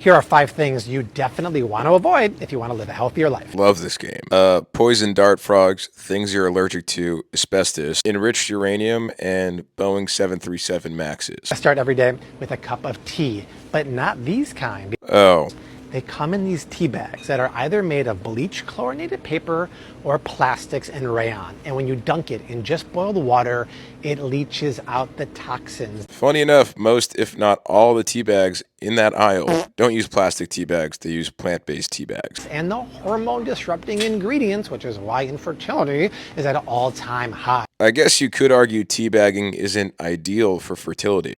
Here are 5 things you definitely want to avoid if you want to live a healthier life. Love this game. Poison dart frogs, things you're allergic to, asbestos, enriched uranium, and Boeing 737 Maxes. I start every day with a cup of tea, but not these kind. Oh, They come in these tea bags that are either made of bleach chlorinated paper or plastics and rayon. And when you dunk it in just boiled water, it leaches out the toxins. funny enough, most, if not all, the tea bags in that aisle don't use plastic tea bags, they use plant-based tea bags. And the hormone disrupting ingredients, which is why infertility is at an all-time high. I guess you could argue teabagging isn't ideal for fertility.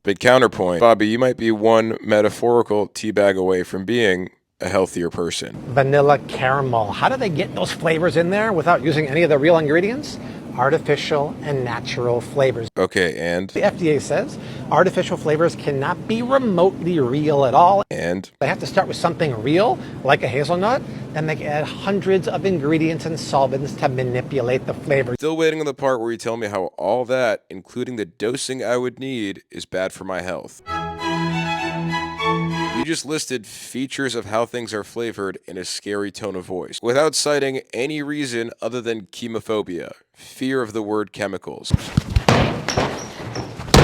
But counterpoint, Bobby, you might be one metaphorical tea bag away from being a healthier person. Vanilla caramel. How do they get those flavors in there without using any of the real ingredients? Artificial and natural flavors. Okay, and? The FDA says artificial flavors cannot be remotely real at all. And? They have to start with something real, like a hazelnut, then they can add hundreds of ingredients and solvents to manipulate the flavor. Still waiting on the part where you tell me how all that, including the dosing I would need, is bad for my health. You just listed features of how things are flavored in a scary tone of voice, without citing any reason other than chemophobia, fear of the word chemicals.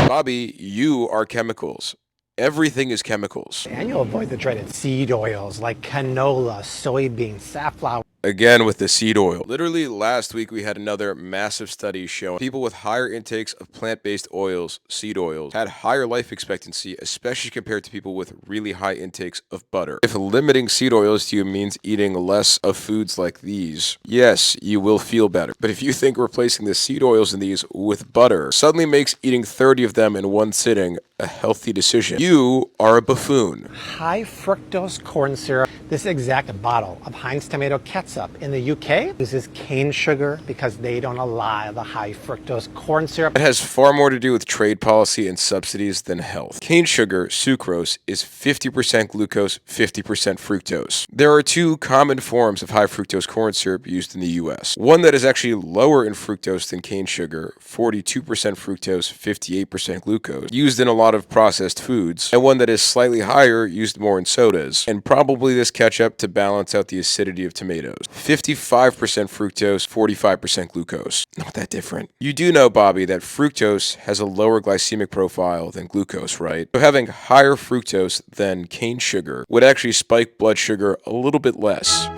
Bobby, you are chemicals. Everything is chemicals. And you'll avoid the dreaded seed oils like canola, soybean, safflower. Again with the seed oil. Literally last week we had another massive study showing people with higher intakes of plant-based oils, seed oils, had higher life expectancy, especially compared to people with really high intakes of butter. If limiting seed oils to you means eating less of foods like these, yes, you will feel better. But if you think replacing the seed oils in these with butter suddenly makes eating 30 of them in one sitting a healthy decision, you are a buffoon. High fructose corn syrup. This exact bottle of Heinz tomato ketchup in the UK uses cane sugar because they don't allow the high fructose corn syrup. It has far more to do with trade policy and subsidies than health. Cane sugar, sucrose, is 50% glucose, 50% fructose. There are 2 common forms of high fructose corn syrup used in the US. One that is actually lower in fructose than cane sugar, 42% fructose, 58% glucose, used in a lot of processed foods, and one that is slightly higher, used more in sodas, and probably this ketchup to balance out the acidity of tomatoes. 55% fructose, 45% glucose. Not that different. You do know, Bobby, that fructose has a lower glycemic profile than glucose, right? So having higher fructose than cane sugar would actually spike blood sugar a little bit less.